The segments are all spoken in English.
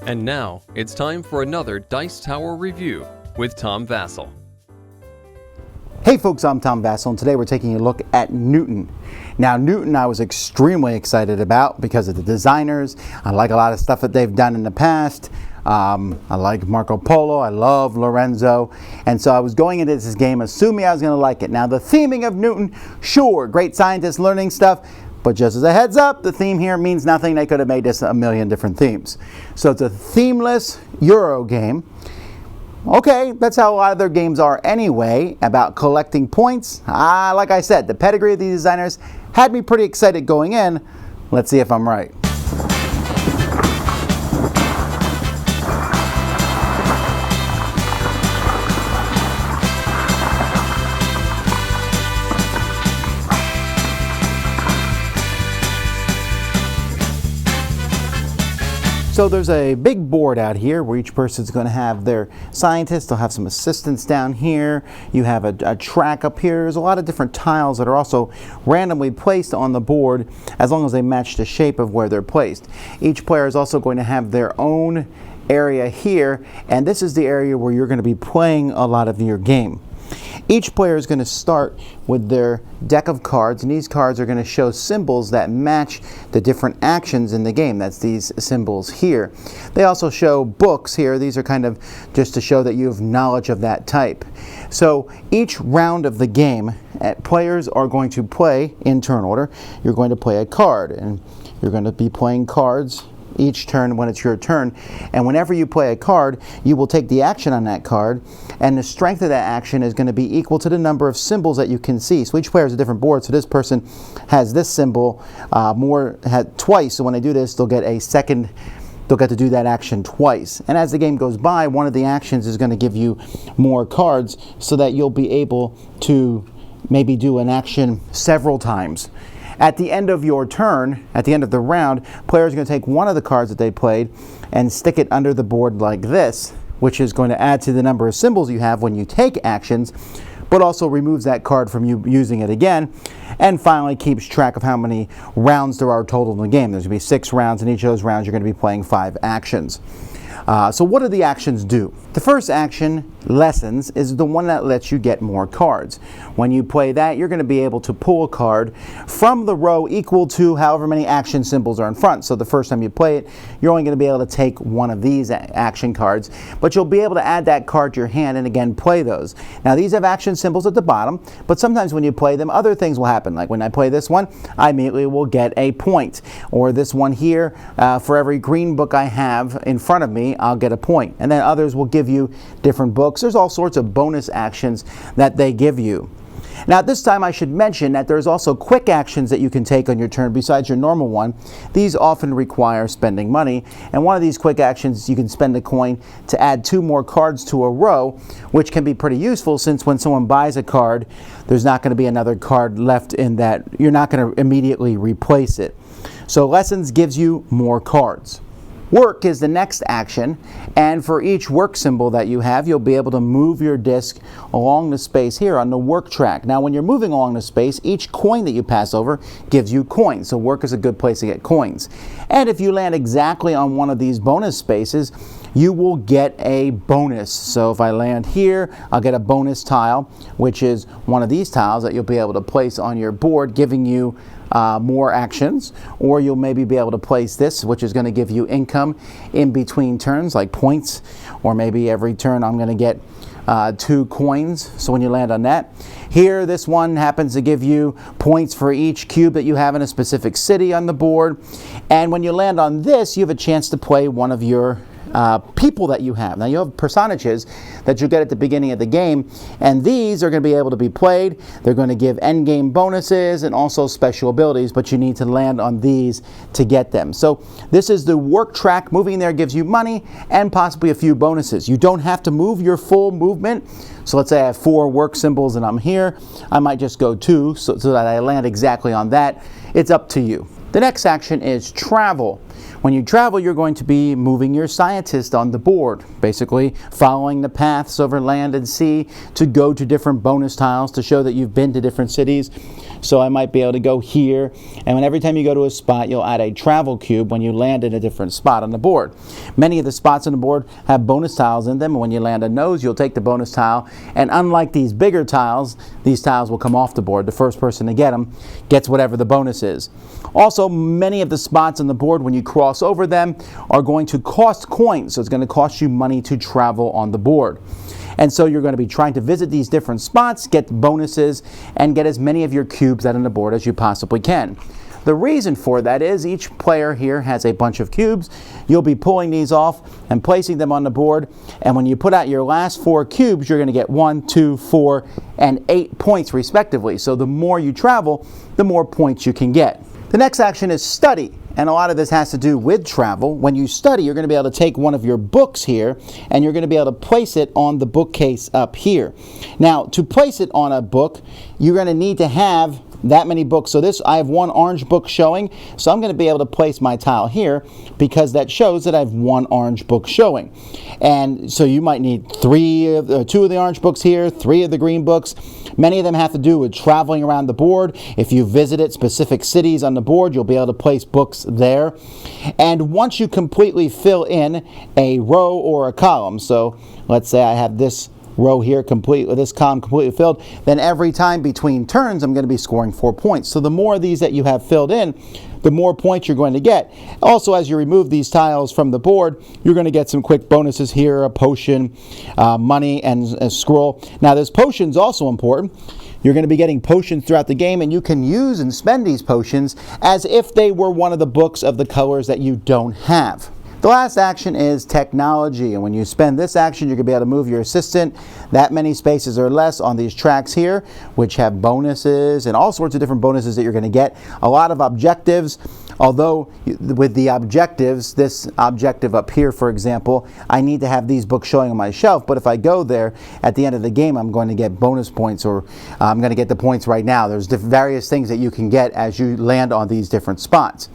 And now, it's time for another Dice Tower review with Tom Vasel. Hey folks, I'm Tom Vasel, and today we're taking a look at Newton. Now Newton I was extremely excited about because of the designers. I like a lot of stuff that they've done in the past. I like Marco Polo, I love Lorenzo, and so I was going into this game assuming I was going to like it. Now the theming of Newton, sure, great scientists learning stuff, but just as a heads up, the theme here means nothing. They could have made this a million different themes. So it's a themeless Euro game. Okay, that's how a lot of their games are anyway, about collecting points. Like I said, the pedigree of these designers had me pretty excited going in. Let's see if I'm right. So there's a big board out here where each person's going to have their scientists. They'll have some assistants down here. You have a track up here. There's a lot of different tiles that are also randomly placed on the board as long as they match the shape of where they're placed. Each player is also going to have their own area here, and this is the area where you're going to be playing a lot of your game. Each player is going to start with their deck of cards, and these cards are going to show symbols that match the different actions in the game. That's these symbols here. They also show books here. These are kind of just to show that you have knowledge of that type. So each round of the game, players are going to play in turn order. You're going to play a card, and you're going to be playing cards each turn when it's your turn, and whenever you play a card, you will take the action on that card, and the strength of that action is going to be equal to the number of symbols that you can see. So each player has a different board, so this person has this symbol twice, so when they do this, they'll get to do that action twice. And as the game goes by, one of the actions is going to give you more cards so that you'll be able to maybe do an action several times. At the end of your turn, at the end of the round, players are going to take one of the cards that they played and stick it under the board like this, which is going to add to the number of symbols you have when you take actions, but also removes that card from you using it again, and finally keeps track of how many rounds there are total in the game. There's going to be 6 rounds, and each of those rounds you're going to be playing 5 actions. So what do the actions do? The first action, Lessons, is the one that lets you get more cards. When you play that, you're going to be able to pull a card from the row equal to however many action symbols are in front. So the first time you play it, you're only going to be able to take one of these action cards, but you'll be able to add that card to your hand and again play those. Now these have action symbols at the bottom, but sometimes when you play them, other things will happen. Like when I play this one, I immediately will get a point. Or this one here, for every green book I have in front of me, I'll get a point. And then others will give you different books. There's all sorts of bonus actions that they give you. Now at this time I should mention that there's also quick actions that you can take on your turn besides your normal one. These often require spending money, and one of these quick actions, you can spend a coin to add 2 more cards to a row, which can be pretty useful since when someone buys a card, there's not going to be another card left in that. You're not going to immediately replace it. So Lessons gives you more cards. Work is the next action, and for each work symbol that you have, you'll be able to move your disc along the space here on the work track. Now when you're moving along the space, each coin that you pass over gives you coins, so work is a good place to get coins. And if you land exactly on one of these bonus spaces, you will get a bonus. So if I land here, I'll get a bonus tile, which is one of these tiles that you'll be able to place on your board, giving you more actions, or you'll maybe be able to place this, which is going to give you income in between turns, like points, or maybe every turn I'm going to get 2 coins, so when you land on that. Here, this one happens to give you points for each cube that you have in a specific city on the board, and when you land on this, you have a chance to play one of your people that you have. Now you have personages that you get at the beginning of the game, and these are going to be able to be played. They're going to give end game bonuses and also special abilities, but you need to land on these to get them. So this is the work track. Moving there gives you money and possibly a few bonuses. You don't have to move your full movement. So let's say I have 4 work symbols and I'm here. I might just go 2 so that I land exactly on that. It's up to you. The next action is Travel. When you travel, you're going to be moving your scientist on the board, basically following the paths over land and sea to go to different bonus tiles to show that you've been to different cities. So I might be able to go here, and every time you go to a spot, you'll add a travel cube when you land in a different spot on the board. Many of the spots on the board have bonus tiles in them, and when you land on those, you'll take the bonus tile, and unlike these bigger tiles, these tiles will come off the board. The first person to get them gets whatever the bonus is. Also, many of the spots on the board, when you cross over them, are going to cost coins, so it's going to cost you money to travel on the board. And so you're going to be trying to visit these different spots, get bonuses, and get as many of your cubes out on the board as you possibly can. The reason for that is each player here has a bunch of cubes. You'll be pulling these off and placing them on the board, and when you put out your last 4 cubes, you're going to get 1, 2, 4, and 8 points respectively. So the more you travel, the more points you can get. The next action is study. And a lot of this has to do with travel. When you study, you're going to be able to take one of your books here, and you're going to be able to place it on the bookcase up here. Now, to place it on a book, you're going to need to have that many books. So I have 1 orange book showing, so I'm going to be able to place my tile here because that shows that I have 1 orange book showing. And so you might need 2 of the orange books here, 3 of the green books. Many of them have to do with traveling around the board. If you visited specific cities on the board, you'll be able to place books there. And once you completely fill in a row or a column, so let's say I have this row here complete, with this column completely filled, then every time between turns I'm going to be scoring 4 points. So the more of these that you have filled in, the more points you're going to get. Also, as you remove these tiles from the board, you're going to get some quick bonuses here, a potion, money, and a scroll. Now this potion's also important. You're going to be getting potions throughout the game, and you can use and spend these potions as if they were one of the books of the colors that you don't have. The last action is technology, and when you spend this action, you're going to be able to move your assistant that many spaces or less on these tracks here, which have bonuses and all sorts of different bonuses that you're going to get. A lot of objectives, although with the objectives, this objective up here, for example, I need to have these books showing on my shelf, but if I go there at the end of the game, I'm going to get bonus points, or I'm going to get the points right now. There's various things that you can get as you land on these different spots.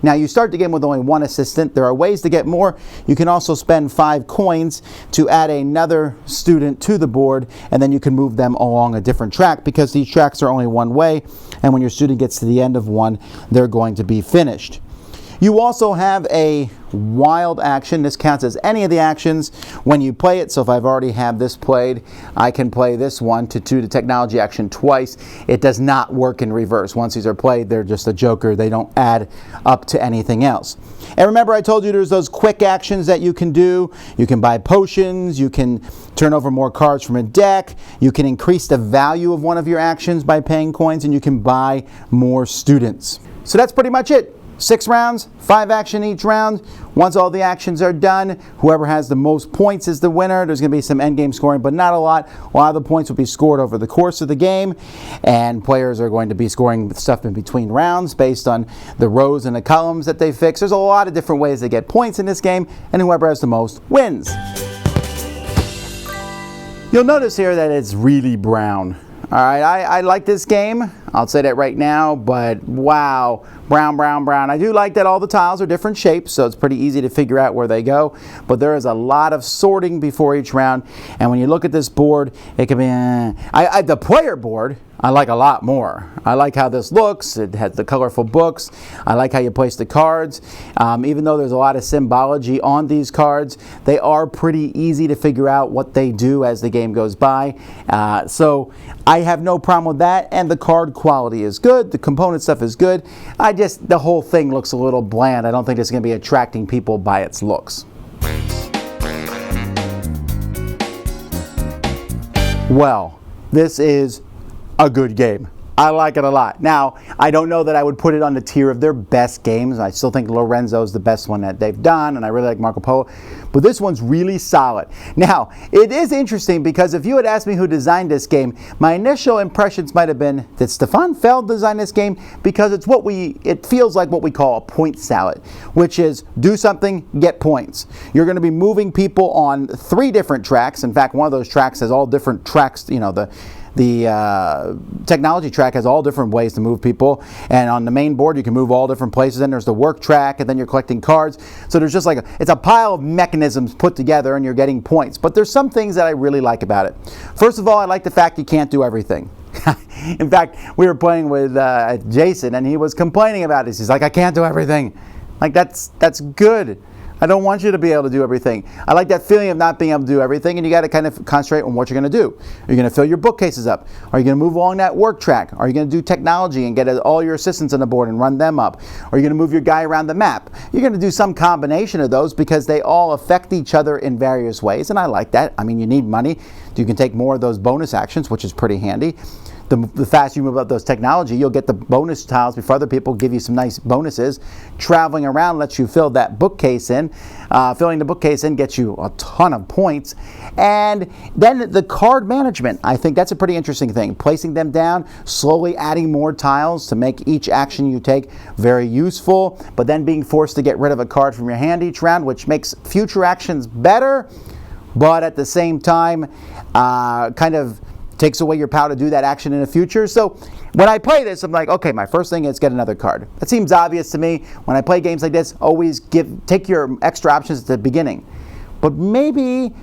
Now you start the game with only 1 assistant. There are ways to get more. You can also spend 5 coins to add another student to the board, and then you can move them along a different track because these tracks are only one way, and when your student gets to the end of one, they're going to be finished. You also have a wild action. This counts as any of the actions when you play it. So if I've already have this played, I can play this one to do the technology action twice. It does not work in reverse. Once these are played, they're just a joker. They don't add up to anything else. And remember, I told you there's those quick actions that you can do. You can buy potions. You can turn over more cards from a deck. You can increase the value of one of your actions by paying coins, and you can buy more students. So that's pretty much it. 6 rounds, 5 action each round. Once all the actions are done, whoever has the most points is the winner. There's going to be some endgame scoring, but not a lot. A lot of the points will be scored over the course of the game, and players are going to be scoring stuff in between rounds based on the rows and the columns that they fix. There's a lot of different ways to get points in this game, and whoever has the most wins. You'll notice here that it's really brown. All right, I like this game. I'll say that right now, but wow, brown, brown, brown. I do like that all the tiles are different shapes, so it's pretty easy to figure out where they go, but there is a lot of sorting before each round, and when you look at this board, it can be, the player board, I like a lot more. I like how this looks. It has the colorful books. I like how you place the cards. Even though there's a lot of symbology on these cards, they are pretty easy to figure out what they do as the game goes by. So I have no problem with that, and the card quality is good. The component stuff is good. The whole thing looks a little bland. I don't think it's going to be attracting people by its looks. Well, this is a good game. I like it a lot. Now, I don't know that I would put it on the tier of their best games. I still think Lorenzo is the best one that they've done, and I really like Marco Polo, but this one's really solid. Now, it is interesting because if you had asked me who designed this game, my initial impressions might have been, did Stefan Feld design this game? Because it feels like what we call a point salad, which is do something, get points. You're going to be moving people on 3 different tracks. In fact, one of those tracks has all different tracks, the technology track has all different ways to move people, and on the main board you can move all different places. Then there's the work track, and then you're collecting cards. So there's just like it's a pile of mechanisms put together, and you're getting points. But there's some things that I really like about it. First of all, I like the fact you can't do everything. In fact, we were playing with Jason, and he was complaining about this. He's like, I can't do everything. Like, that's good. I don't want you to be able to do everything. I like that feeling of not being able to do everything, and you got to kind of concentrate on what you're going to do. Are you going to fill your bookcases up? Are you going to move along that work track? Are you going to do technology and get all your assistants on the board and run them up? Are you going to move your guy around the map? You're going to do some combination of those because they all affect each other in various ways, and I like that. I mean, you need money. You can take more of those bonus actions, which is pretty handy. The faster you move up those technology, you'll get the bonus tiles before other people give you some nice bonuses. Traveling around lets you fill that bookcase in. Filling the bookcase in gets you a ton of points. And then the card management, I think that's a pretty interesting thing. Placing them down, slowly adding more tiles to make each action you take very useful, but then being forced to get rid of a card from your hand each round, which makes future actions better, but at the same time, kind of takes away your power to do that action in the future. So when I play this, I'm like, okay, my first thing is get another card. That seems obvious to me. When I play games like this, always take your extra options at the beginning. But maybe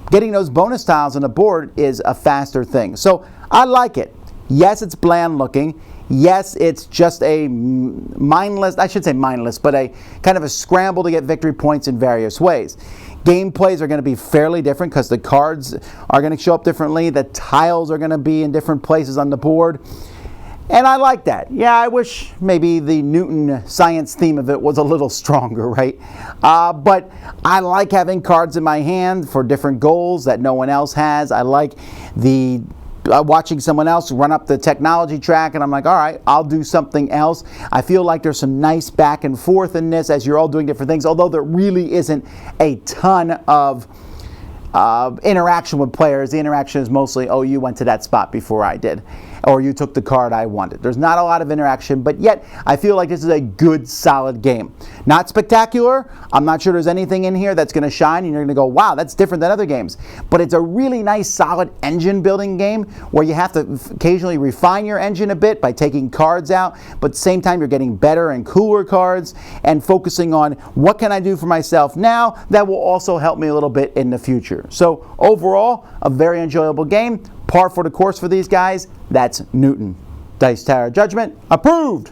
getting those bonus tiles on the board is a faster thing. So I like it. Yes, it's bland looking. Yes, it's just a mindless, I should say mindless, but a kind of a scramble to get victory points in various ways. Gameplays are going to be fairly different because the cards are going to show up differently. The tiles are going to be in different places on the board. And I like that. Yeah, I wish maybe the Newton science theme of it was a little stronger, right? But I like having cards in my hand for different goals that no one else has. I like the watching someone else run up the technology track, and I'm like, all right, I'll do something else. I feel like there's some nice back and forth in this as you're all doing different things, although there really isn't a ton of interaction with players. The interaction is mostly, oh, you went to that spot before I did, or you took the card I wanted. There's not a lot of interaction, but yet I feel like this is a good, solid game. Not spectacular. I'm not sure there's anything in here that's going to shine and you're going to go, wow, that's different than other games. But it's a really nice, solid engine building game where you have to occasionally refine your engine a bit by taking cards out, but at the same time you're getting better and cooler cards and focusing on what can I do for myself now that will also help me a little bit in the future. So overall, a very enjoyable game. Par for the course for these guys. That's Newton. Dice Tower Judgment approved.